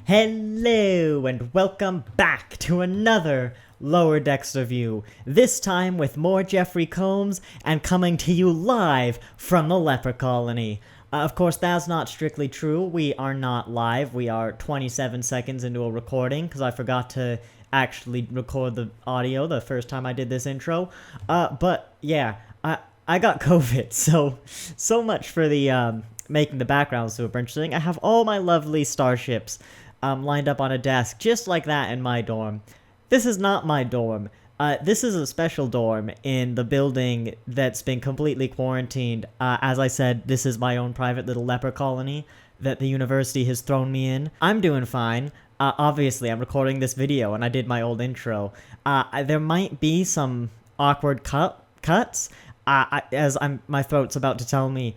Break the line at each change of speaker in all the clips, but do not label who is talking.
Hello and welcome back to another Lower Decks review, this time with more Jeffery Combs and coming to you live from the Leper Colony. Of course, that's not strictly true. We are not live. We are 27 seconds into a recording because I forgot to actually record the audio the first time I did this intro. But yeah, I got COVID, so much for the making the background super interesting. I have all my lovely starships lined up on a desk, just like that in my dorm. This is not my dorm. This is a special dorm in the building that's been completely quarantined. As I said, this is my own private little leper colony that the university has thrown me in. I'm doing fine. Obviously, I'm recording this video, and I did my old intro. There might be some awkward cuts, as my throat's about to tell me,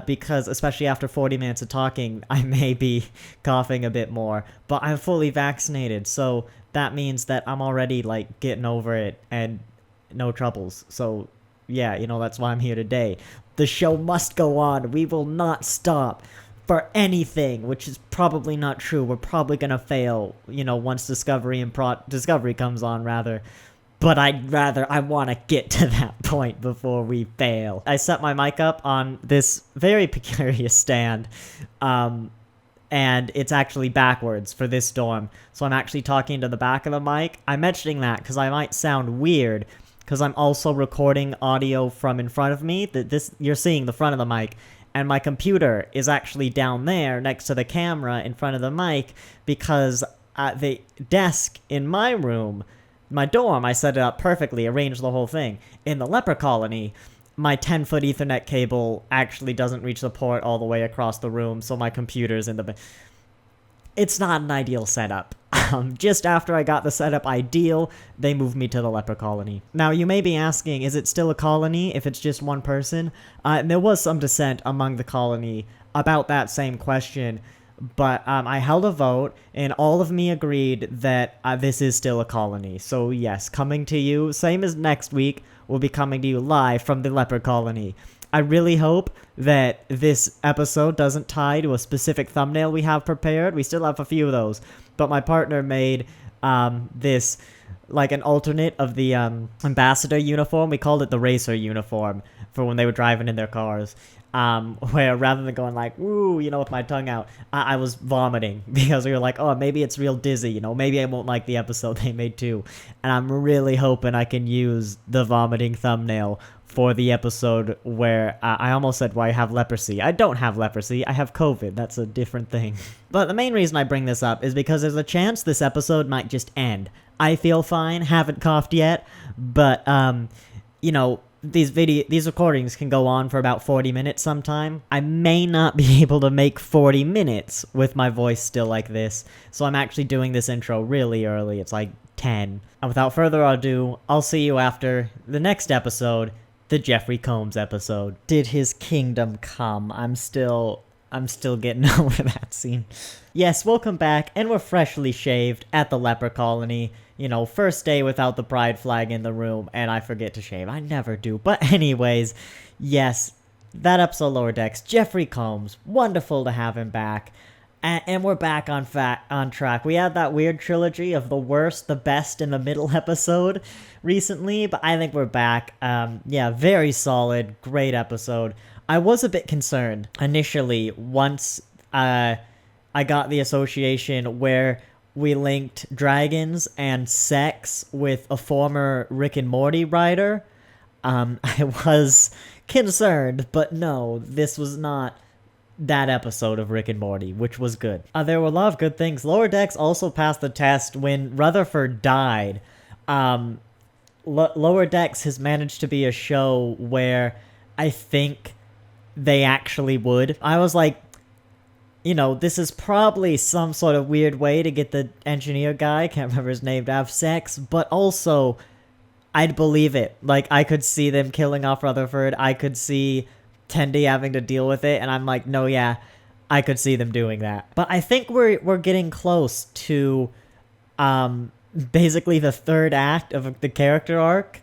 because especially after 40 minutes of talking, I may be coughing a bit more, but I'm fully vaccinated, so that means that I'm already, like, getting over it, and no troubles, so, yeah, that's why I'm here today. The show must go on. We will not stop for anything, which is probably not true. We're probably gonna fail, once Discovery comes on, rather. But I want to get to that point before we fail. I set my mic up on this very peculiar stand, and it's actually backwards for this dorm. So I'm actually talking to the back of the mic. I'm mentioning that because I might sound weird, because I'm also recording audio from in front of me. You're seeing the front of the mic, and my computer is actually down there next to the camera in front of the mic, because the desk in my room, my dorm, I set it up perfectly, arranged the whole thing. In the Leper Colony, my 10-foot Ethernet cable actually doesn't reach the port all the way across the room, so my computer's in the... It's not an ideal setup. Just after I got the setup ideal, they moved me to the Leper Colony. Now, you may be asking, is it still a colony if it's just one person? And there was some dissent among the colony about that same question, but I held a vote, and all of me agreed that this is still a colony. So yes, coming to you, same as next week, we'll be coming to you live from the Leper Colony. I really hope that this episode doesn't tie to a specific thumbnail we have prepared. We still have a few of those, but my partner made this, like, an alternate of the ambassador uniform. We called it the racer uniform for when they were driving in their cars. Where rather than going like, woo, with my tongue out, I was vomiting, because we were like, oh, maybe it's real dizzy, maybe I won't like the episode they made too. And I'm really hoping I can use the vomiting thumbnail for the episode where I almost said, well, I have leprosy. I don't have leprosy, I have COVID. That's a different thing. But the main reason I bring this up is because there's a chance this episode might just end. I feel fine, haven't coughed yet, but, these recordings can go on for about 40 minutes sometime. I may not be able to make 40 minutes with my voice still like this, so I'm actually doing this intro really early. It's like 10. And without further ado, I'll see you after the next episode, the Jeffery Combs episode. Did his kingdom come? I'm still getting over that scene. Yes, welcome back, and we're freshly shaved at the Leper Colony. First day without the pride flag in the room, and I forget to shave. I never do. But anyways, yes, that episode Lower Decks, Jeffery Combs, wonderful to have him back. And we're back on track. We had that weird trilogy of the worst, the best, and the middle episode recently, but I think we're back. Yeah, very solid, great episode. I was a bit concerned initially once I got the association where we linked dragons and sex with a former Rick and Morty writer. I was concerned, but no, this was not that episode of Rick and Morty, which was good. There were a lot of good things. Lower Decks also passed the test when Rutherford died. Lower Decks has managed to be a show where I think they actually would. I was like, this is probably some sort of weird way to get the engineer guy, can't remember his name, to have sex, but also, I'd believe it. Like, I could see them killing off Rutherford, I could see Tendi having to deal with it, and I'm like, no, yeah, I could see them doing that. But I think we're getting close to, basically the third act of the character arc,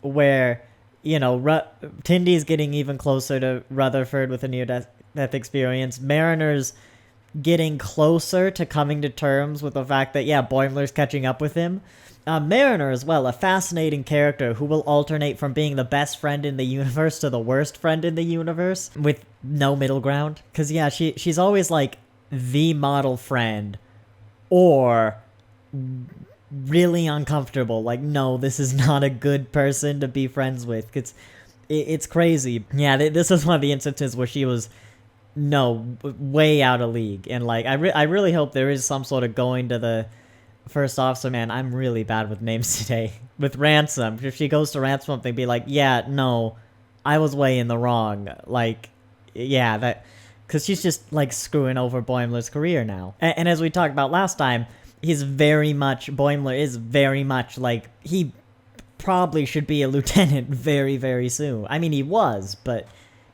where, Tindy's getting even closer to Rutherford with a near-death experience. Mariner's getting closer to coming to terms with the fact that, yeah, Boimler's catching up with him. Mariner as well, a fascinating character who will alternate from being the best friend in the universe to the worst friend in the universe with no middle ground. Because, yeah, she's always like the model friend or really uncomfortable. Like, no, this is not a good person to be friends with. It's crazy. Yeah, this is one of the instances where she was way out of league. And, like, I really hope there is some sort of going to the first officer. Man, I'm really bad with names today. With Ransom, if she goes to Ransom, they'd be like, yeah, no, I was way in the wrong. Like, yeah, that, because she's just, like, screwing over Boimler's career now. And as we talked about last time, Boimler is very much, like, he probably should be a lieutenant very, very soon. I mean, he was, but,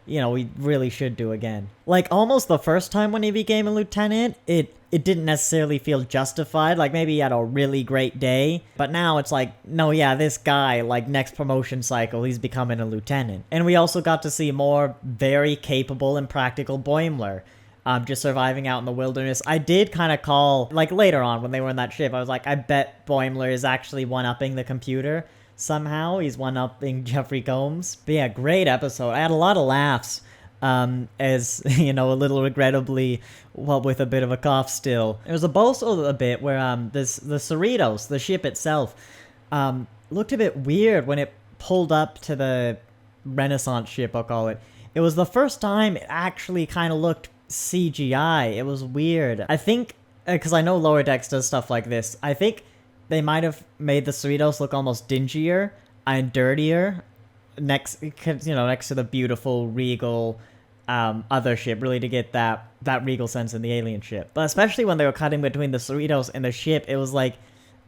you know, we really should do again. Like, almost the first time when he became a lieutenant, it didn't necessarily feel justified. Like, maybe he had a really great day, but now it's like, no, yeah, this guy, like, next promotion cycle, he's becoming a lieutenant. And we also got to see more very capable and practical Boimler, just surviving out in the wilderness. I did kind of call, like, later on when they were in that ship, I was like, I bet Boimler is actually one-upping the computer somehow. He's one-upping Jeffery Combs. But yeah, great episode. I had a lot of laughs. As, you know, a little regrettably, well, with a bit of a cough still. There was also a bit where, the Cerritos, the ship itself, looked a bit weird when it pulled up to the Renaissance ship, I'll call it. It was the first time it actually kind of looked CGI. It was weird. I think, because I know Lower Decks does stuff like this, I think they might have made the Cerritos look almost dingier and dirtier next to the beautiful, regal, other ship, really to get that regal sense in the alien ship. But especially when they were cutting between the Cerritos and the ship, it was like,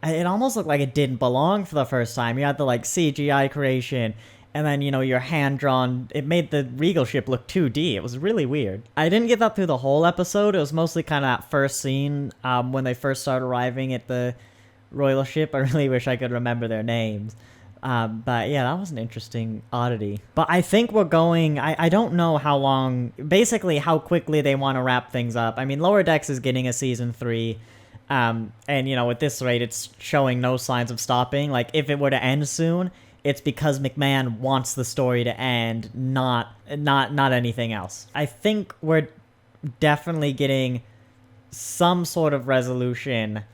it almost looked like it didn't belong for the first time. You had the, like, CGI creation, and then, you know, your hand-drawn, it made the regal ship look 2D. It was really weird. I didn't get that through the whole episode. It was mostly kind of that first scene, when they first started arriving at the royal ship. I really wish I could remember their names. But yeah, that was an interesting oddity. But I think we're going, I don't know how long, basically how quickly they want to wrap things up. I mean, Lower Decks is getting a season 3, and, you know, at this rate, it's showing no signs of stopping. Like, if it were to end soon, it's because McMahon wants the story to end, not anything else. I think we're definitely getting some sort of resolution,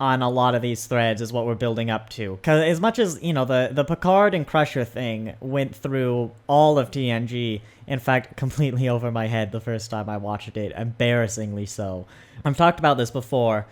on a lot of these threads is what we're building up to. Because as much as, you know, the Picard and Crusher thing went through all of TNG, in fact, completely over my head the first time I watched it, embarrassingly so. I've talked about this before,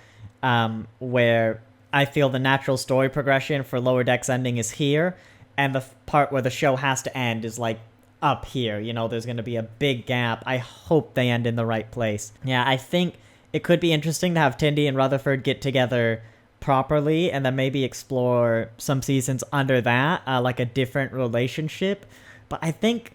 where I feel the natural story progression for Lower Decks ending is here, and the part where the show has to end is, like, up here. You know, there's going to be a big gap. I hope they end in the right place. Yeah, I think it could be interesting to have Tindy and Rutherford get together properly and then maybe explore some seasons under that, like a different relationship. But I think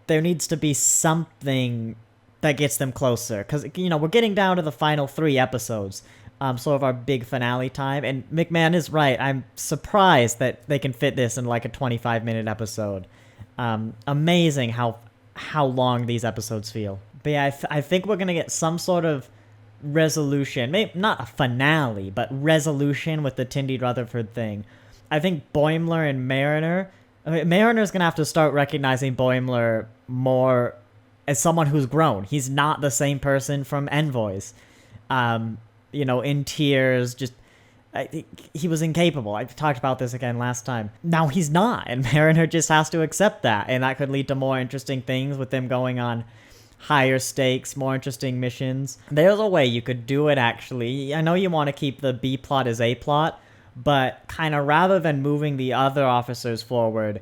there needs to be something that gets them closer. Because, you know, we're getting down to the final 3 episodes, sort of our big finale time. And McMahon is right. I'm surprised that they can fit this in like a 25-minute episode. Amazing how long these episodes feel. But yeah, I think we're going to get some sort of resolution, maybe not a finale, but resolution with the Tindy Rutherford thing. I think Boimler and Mariner's gonna have to start recognizing Boimler more as someone who's grown. He's not the same person from Envoys. You know, in tears, just he was incapable. I talked about this again last time. Now he's not, and Mariner just has to accept that, and that could lead to more interesting things with them going on higher stakes, more interesting missions. There's a way you could do it, actually. I know you want to keep the B plot as A plot, but kind of rather than moving the other officers forward,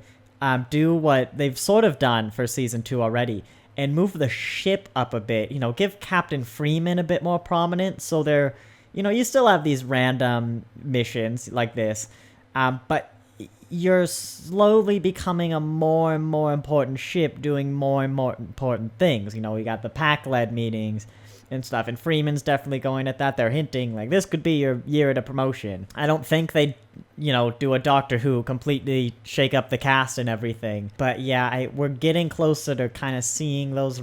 do what they've sort of done for season 2 already, and move the ship up a bit. You know, give Captain Freeman a bit more prominence, so they're, you know, you still have these random missions like this, but you're slowly becoming a more and more important ship doing more and more important things. You know, we got the pack-led meetings and stuff, and Freeman's definitely going at that. They're hinting, like, this could be your year at a promotion. I don't think they'd, you know, do a Doctor Who, completely shake up the cast and everything. But yeah, we're getting closer to kind of seeing those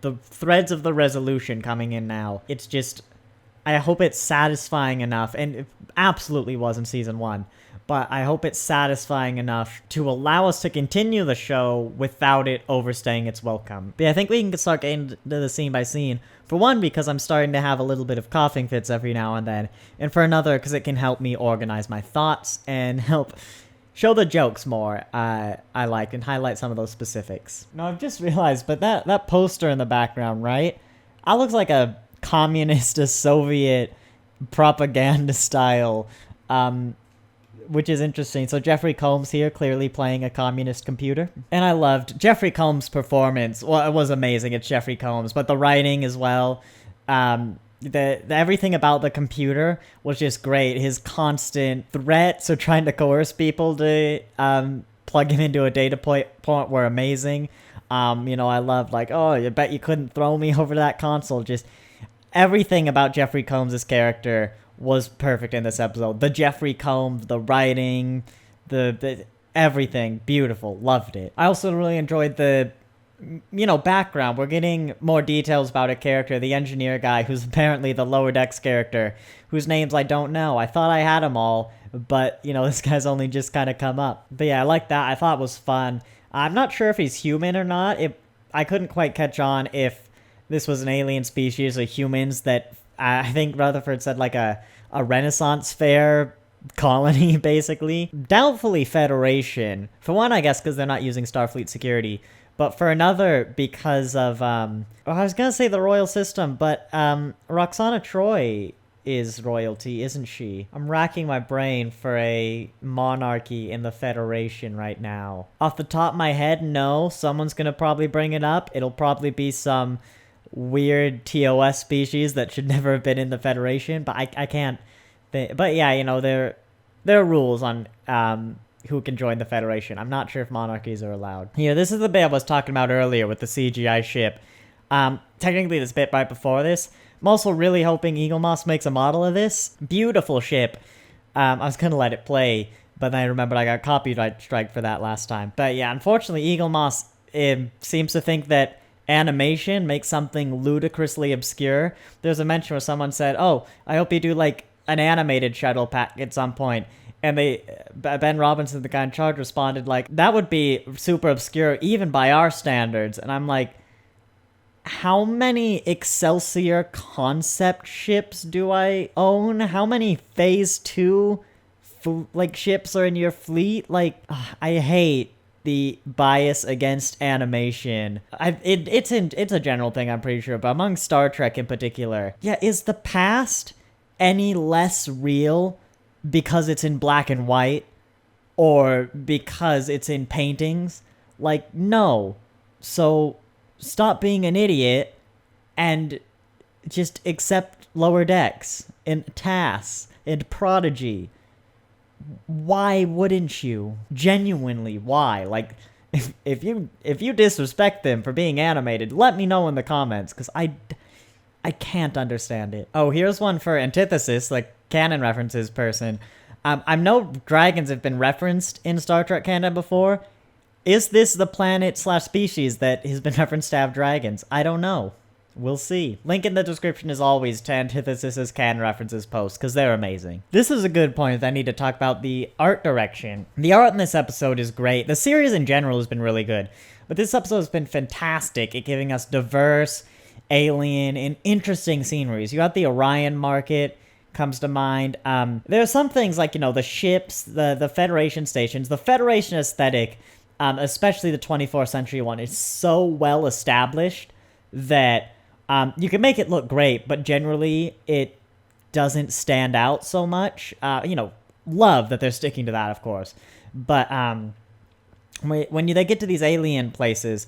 the threads of the resolution coming in now. It's just, I hope it's satisfying enough, and it absolutely was in season 1, but I hope it's satisfying enough to allow us to continue the show without it overstaying its welcome. But yeah, I think we can start getting into the scene by scene. For one, because I'm starting to have a little bit of coughing fits every now and then, and for another, because it can help me organize my thoughts and help show the jokes more I like and highlight some of those specifics. Now, I've just realized, but that poster in the background, right? That looks like a communist, a Soviet propaganda style, which is interesting. So Jeffery Combs here, clearly playing a communist computer. And I loved Jeffery Combs' performance. Well, it was amazing. It's Jeffery Combs, but the writing as well. The everything about the computer was just great. His constant threats or trying to coerce people to plug him into a data point were amazing. I loved like, oh, you bet you couldn't throw me over that console. Just everything about Jeffrey Combs' character was perfect in this episode. The Jeffrey Combs, the writing, the everything, beautiful. Loved it. I also really enjoyed the background. We're getting more details about a character, the engineer guy, who's apparently the Lower Decks character, whose names I don't know. I thought I had them all, but, this guy's only just kind of come up. But yeah, I like that. I thought it was fun. I'm not sure if he's human or not. I couldn't quite catch on if this was an alien species or humans that, I think Rutherford said like a Renaissance fair colony, basically. Doubtfully Federation. For one, I guess, because they're not using Starfleet security. But for another, because of, I was going to say the royal system, but Roxana Troy is royalty, isn't she? I'm racking my brain for a monarchy in the Federation right now. Off the top of my head, no. Someone's going to probably bring it up. It'll probably be some weird TOS species that should never have been in the Federation, but I can't think. But yeah, there are rules on who can join the Federation. I'm not sure if monarchies are allowed. This is the bit I was talking about earlier with the CGI ship. Technically this bit right before this. I'm also really hoping Eagle Moss makes a model of this. Beautiful ship. I was gonna let it play, but then I remembered I got copyright strike for that last time. But yeah, unfortunately Eagle Moss seems to think that animation makes something ludicrously obscure. There's a mention where someone said, oh, I hope you do like an animated shuttle pack at some point. And Ben Robinson, the guy in charge, responded like, that would be super obscure even by our standards. And I'm like, how many Excelsior concept ships do I own? How many Phase 2 ships are in your fleet? Like, I hate the bias against animation. It's a general thing, I'm pretty sure, but among Star Trek in particular. Yeah, is the past any less real because it's in black and white or because it's in paintings? Like, no. So stop being an idiot and just accept Lower Decks and TAS and Prodigy. Why wouldn't you? Genuinely, why? Like, if you disrespect them for being animated, let me know in the comments, because I can't understand it. Oh, here's one for Antithesis, like canon references person. I know dragons have been referenced in Star Trek canon before. Is this the planet/species that has been referenced to have dragons? I don't know. We'll see. Link in the description as always to Antithesis' canon references post, because they're amazing. This is a good point. I need to talk about the art direction. The art in this episode is great. The series in general has been really good, but this episode has been fantastic at giving us diverse, alien, and interesting sceneries. You got the Orion Market comes to mind. There are some things like, the ships, the Federation stations, the Federation aesthetic, especially the 24th century one, is so well established that you can make it look great, but generally it doesn't stand out so much. Love that they're sticking to that, of course. But when they get to these alien places,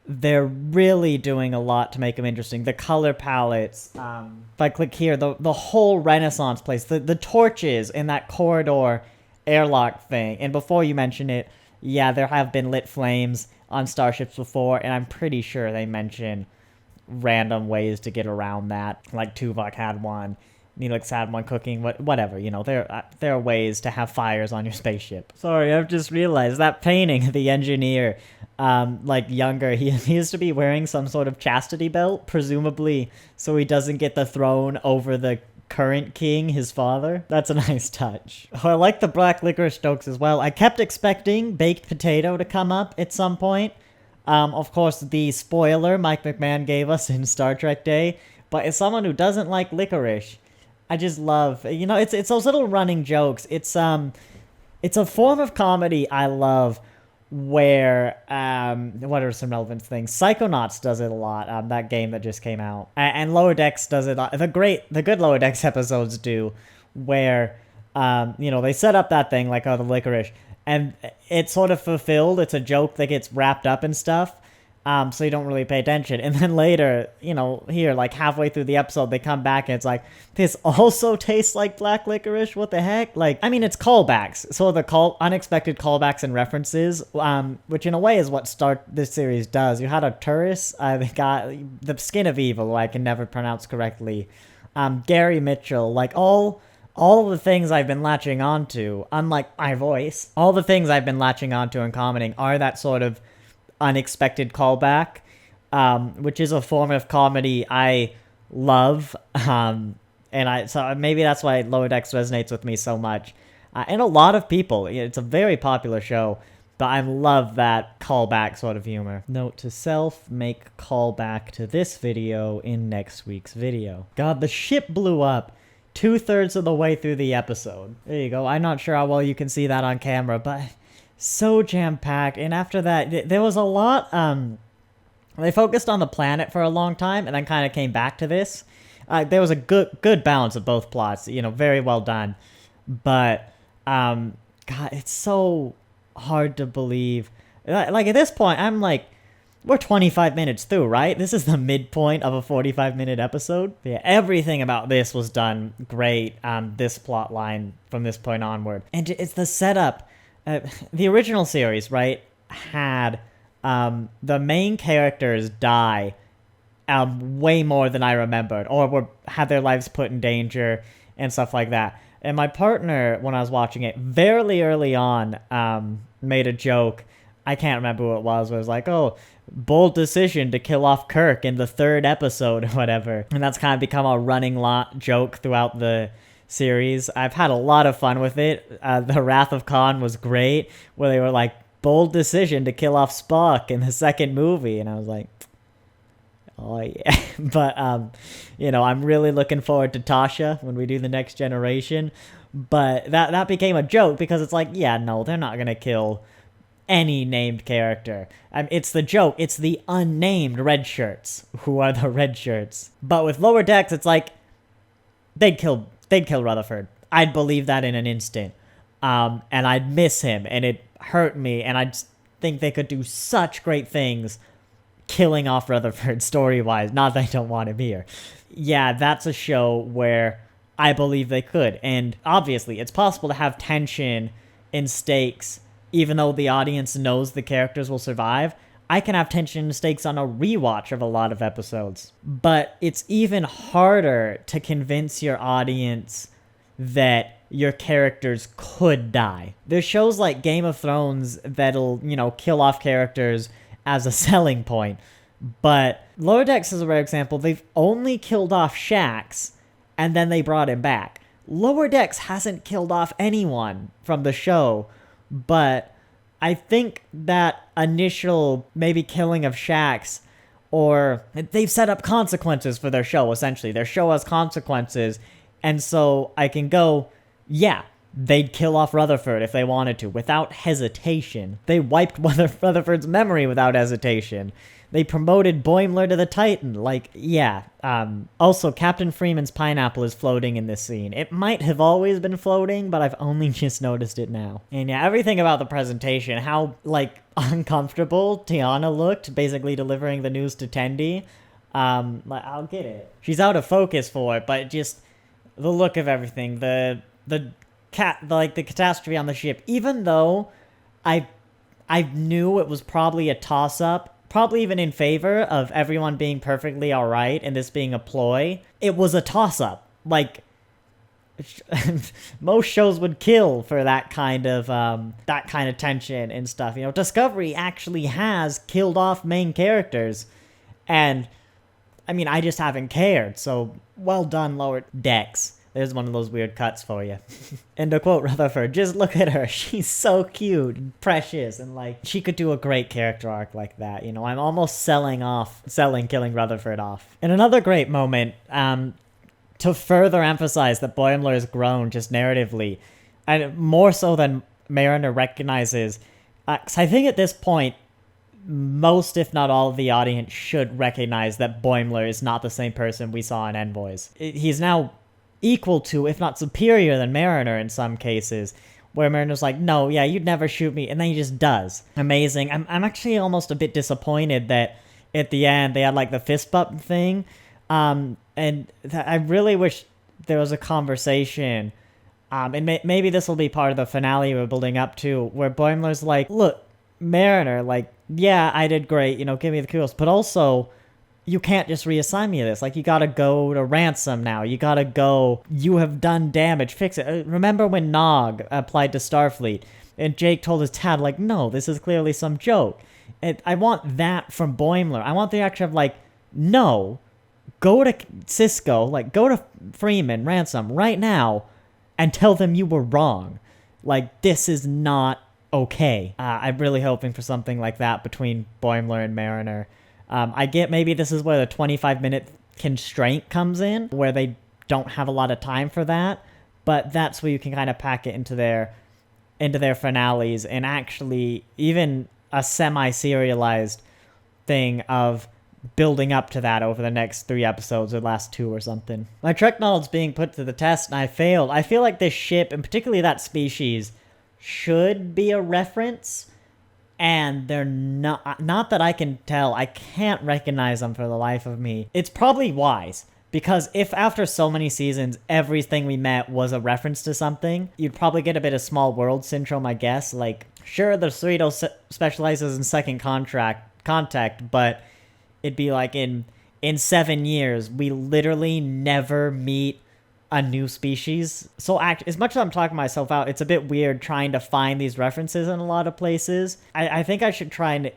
they're really doing a lot to make them interesting. The color palettes. If I click here, the whole Renaissance place, the torches in that corridor airlock thing. And before you mention it, yeah, there have been lit flames on starships before, and I'm pretty sure they mention random ways to get around that. Like Tuvok had one, need like someone cooking, whatever, there are ways to have fires on your spaceship. Sorry, I've just realized that painting, the engineer, like younger, he used to be wearing some sort of chastity belt, presumably so he doesn't get the throne over the current king, his father. That's a nice touch. Oh, I like the black licorice jokes as well. I kept expecting baked potato to come up at some point. Of course, the spoiler Mike McMahon gave us in Star Trek Day, but as someone who doesn't like licorice, I just love, it's those little running jokes. It's a form of comedy I love where, what are some relevant things? Psychonauts does it a lot, that game that just came out. And Lower Decks does it, the good Lower Decks episodes do, where, they set up that thing, like, the licorice, and it's sort of fulfilled. It's a joke that gets wrapped up and stuff. So you don't really pay attention. And then later, here, like halfway through the episode, they come back and it's like, this also tastes like black licorice? What the heck? Like, I mean, it's callbacks. So the unexpected callbacks and references, which in a way is what this series does. You had a tourist, they got the Skin of Evil, who I can never pronounce correctly. Gary Mitchell, like all the things I've been latching onto, unlike my voice, all the things I've been latching onto and commenting are that sort of unexpected callback, which is a form of comedy I love, so maybe that's why Lower Decks resonates with me so much, and a lot of people. It's a very popular show, but I love that callback sort of humor. Note to self: make callback to this video in next week's video. God, the ship blew up 2/3 of the way through the episode. There you go. I'm not sure how well you can see that on camera, but so jam-packed. And after that, there was a lot, they focused on the planet for a long time and then kind of came back to this. There was a good balance of both plots, very well done. But, God, it's so hard to believe. Like, at this point, I'm like, we're 25 minutes through, right? This is the midpoint of a 45-minute episode. Yeah, everything about this was done great, this plot line from this point onward. And it's the setup. The original series, right, had the main characters die way more than I remembered, or had their lives put in danger and stuff like that. And my partner, when I was watching it, very early on, made a joke. I can't remember who it was. It was like, oh, bold decision to kill off Kirk in the 3rd episode or whatever. And that's kind of become a running joke throughout the series. I've had a lot of fun with it. The Wrath of Khan was great, where they were like, bold decision to kill off Spock in the 2nd movie, and I was like, oh yeah. But I'm really looking forward to Tasha when we do the Next Generation. But that became a joke because it's like, yeah, no, they're not gonna kill any named character. It's the joke. It's the unnamed red shirts who are the red shirts. But with Lower Decks, it's like they'd kill Rutherford. I'd believe that in an instant. And I'd miss him, and it hurt me, and I just think they could do such great things killing off Rutherford story-wise. Not that I don't want him here. Yeah, that's a show where I believe they could. And obviously, it's possible to have tension and stakes, even though the audience knows the characters will survive. I can have tension and stakes on a rewatch of a lot of episodes. But it's even harder to convince your audience that your characters could die. There's shows like Game of Thrones that'll, kill off characters as a selling point. But Lower Decks is a rare example. They've only killed off Shax, and then they brought him back. Lower Decks hasn't killed off anyone from the show, but I think that initial maybe killing of Shax, or they've set up consequences for their show, essentially. Their show has consequences, and so I can go, yeah, they'd kill off Rutherford if they wanted to, without hesitation. They wiped Rutherford's memory without hesitation. They promoted Boimler to the Titan. Like, yeah. Also, Captain Freeman's pineapple is floating in this scene. It might have always been floating, but I've only just noticed it now. And yeah, everything about the presentation, how, uncomfortable Tiana looked, basically delivering the news to Tendi. I'll get it. She's out of focus for it, but just the look of everything, the catastrophe on the ship, even though I knew it was probably a toss-up, probably even in favor of everyone being perfectly alright and this being a ploy, it was a toss-up. most shows would kill for that kind of tension and stuff. Discovery actually has killed off main characters, and I mean, I just haven't cared. So well done, Lower Decks. There's one of those weird cuts for you. And to quote Rutherford, just look at her. She's so cute and precious, and she could do a great character arc like that. I'm almost selling killing Rutherford off. And another great moment, to further emphasize that Boimler has grown just narratively, and more so than Mariner recognizes. 'Cause I think at this point, most, if not all, of the audience should recognize that Boimler is not the same person we saw in Envoys. He's now equal to, if not superior than Mariner in some cases, where Mariner's like, no, yeah, you'd never shoot me, and then he just does. Amazing. I'm actually almost a bit disappointed that at the end they had the fist bump thing, and I really wish there was a conversation, and maybe this will be part of the finale we're building up to, where Boimler's like, look, Mariner, yeah, I did great, give me the kudos, but also, you can't just reassign me this. You gotta go to Ransom now. You gotta go. You have done damage. Fix it. Remember when Nog applied to Starfleet and Jake told his dad, no, this is clearly some joke. And I want that from Boimler. I want the action of, no, go to Cisco, go to Freeman, Ransom, right now, and tell them you were wrong. This is not okay. I'm really hoping for something like that between Boimler and Mariner. I get maybe this is where the 25-minute constraint comes in, where they don't have a lot of time for that, but that's where you can kind of pack it into their finales, and actually even a semi-serialized thing of building up to that over the next 3 episodes or last 2 or something. My Trek knowledge being put to the test, and I failed. I feel like this ship, and particularly that species, should be a reference, and they're not that I can tell. I can't recognize them for the life of me. It's probably wise, because if after so many seasons everything we met was a reference to something, you'd probably get a bit of small world syndrome, I guess. Sure, the Cerritos specializes in second contact, but it'd be in 7 years, we literally never meet a new species. So as much as I'm talking myself out, it's a bit weird trying to find these references in a lot of places. I think I should try and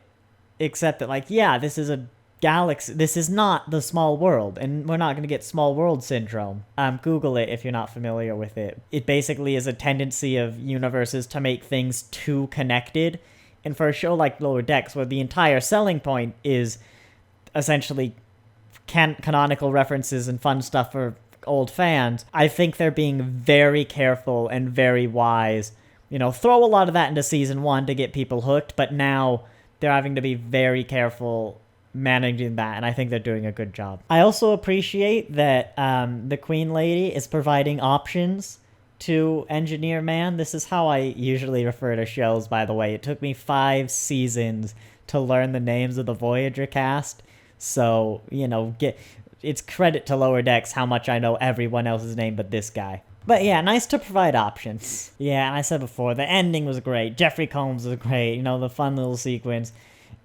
accept that, yeah, this is a galaxy. This is not the small world, and we're not going to get small world syndrome. Google it if you're not familiar with it. It basically is a tendency of universes to make things too connected. And for a show like Lower Decks, where the entire selling point is essentially canonical references and fun stuff for old fans, I think they're being very careful and very wise. Throw a lot of that into season 1 to get people hooked, but now they're having to be very careful managing that, and I think they're doing a good job. I also appreciate that the Queen Lady is providing options to Engineer Man. This is how I usually refer to shows, by the way. It took me 5 seasons to learn the names of the Voyager cast, so, it's credit to Lower Decks how much I know everyone else's name but this guy. But yeah, nice to provide options. Yeah, and I said before, the ending was great. Jeffrey Combs was great. The fun little sequence.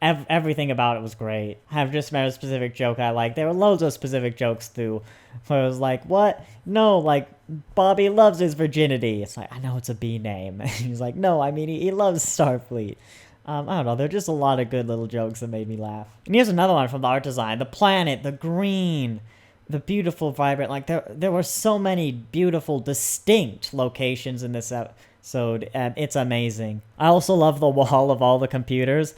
Everything about it was great. I've just met a specific joke I like. There were loads of specific jokes too, where it was what? No, Bobby loves his virginity. It's I know it's a B name. And he's no, I mean, he loves Starfleet. I don't know, there are just a lot of good little jokes that made me laugh. And here's another one from the art design. The planet, the green, the beautiful, vibrant, there were so many beautiful, distinct locations in this episode, and it's amazing. I also love the wall of all the computers.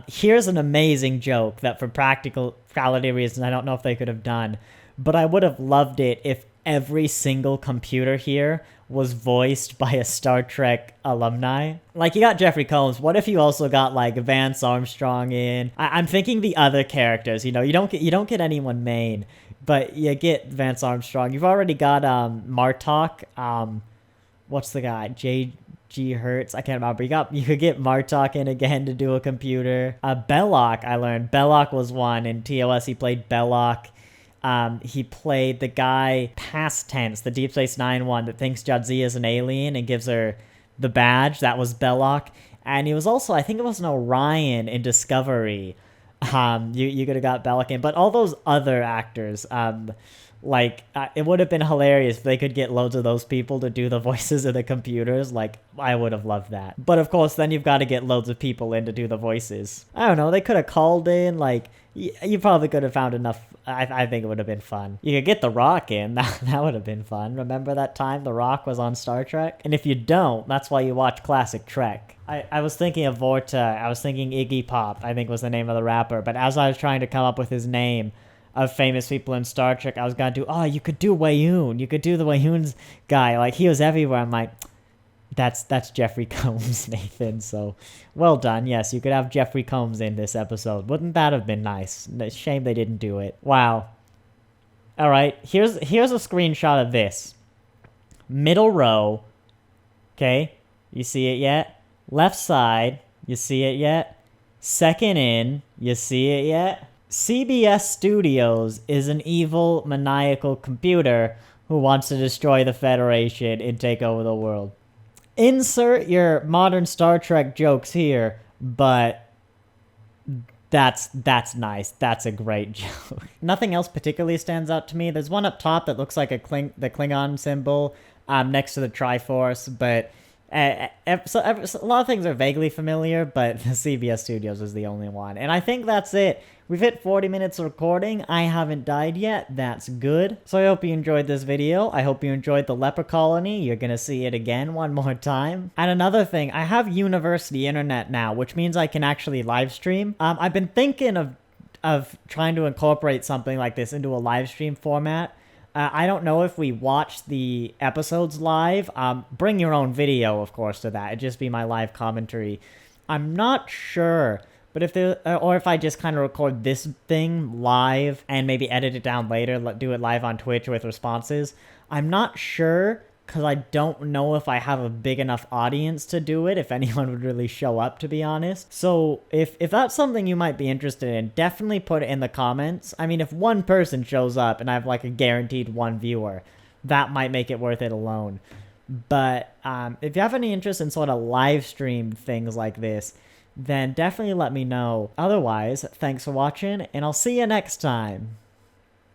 Here's an amazing joke that for practicality reasons, I don't know if they could have done, but I would have loved it if every single computer here was voiced by a Star Trek alumni. You got Jeffrey Combs. What if you also got Vance Armstrong in? I'm thinking the other characters. You don't get anyone main, but you get Vance Armstrong. You've already got Martok. What's the guy? J.G. Hertz. I can't remember. You could get Martok in again to do a computer. Belloc. I learned Belloc was one in TOS. He played Belloc. He played the guy past tense, the Deep Space Nine one that thinks Jadzia is an alien and gives her the badge. That was Belloc. And he was also, I think it was an Orion in Discovery. You could have got Belloc in, but all those other actors, Like, it would have been hilarious if they could get loads of those people to do the voices of the computers. Like, I would have loved that. But of course, then you've got to get loads of people in to do the voices. I don't know, they could have called in, like, you probably could have found enough. I think it would have been fun. You could get The Rock in. That would have been fun. Remember that time The Rock was on Star Trek? And if you don't, that's why you watch classic Trek. I was thinking of Vorta. I was thinking Iggy Pop, I think was the name of the rapper. But as I was trying to come up with his name of famous people in Star Trek, I was gonna do, oh, you could do Wayoon. You could do the Wayoon's guy. Like, he was everywhere. I'm like, that's Jeffrey Combs, Nathan. So, well done. Yes, you could have Jeffrey Combs in this episode. Wouldn't that have been nice? Shame they didn't do it. Wow. All right, here's a screenshot of this. Middle row. Okay, you see it yet? Left side. You see it yet? Second in. You see it yet? CBS Studios is an evil, maniacal computer who wants to destroy the Federation and take over the world. Insert your modern Star Trek jokes here, but that's nice. That's a great joke. Nothing else particularly stands out to me. There's one up top that looks like the Klingon symbol next to the Triforce, but so a lot of things are vaguely familiar, but the CBS Studios is the only one. And I think that's it. We've hit 40 minutes of recording. I haven't died yet. That's good. So I hope you enjoyed this video. I hope you enjoyed the Leper Colony. You're gonna see it again one more time. And another thing, I have university internet now, which means I can actually live stream. I've been thinking of trying to incorporate something like this into a live stream format. I don't know if we watch the episodes live. Bring your own video, of course, to that. It'd just be my live commentary. I'm not sure, but if there, or if I just kind of record this thing live and maybe edit it down later, do it live on Twitch with responses. I'm not sure, because I don't know if I have a big enough audience to do it, if anyone would really show up, to be honest. So if that's something you might be interested in, definitely put it in the comments. I mean, if one person shows up and I have like a guaranteed one viewer, that might make it worth it alone. But if you have any interest in sort of live stream things like this, then definitely let me know. Otherwise, thanks for watching, and I'll see you next time.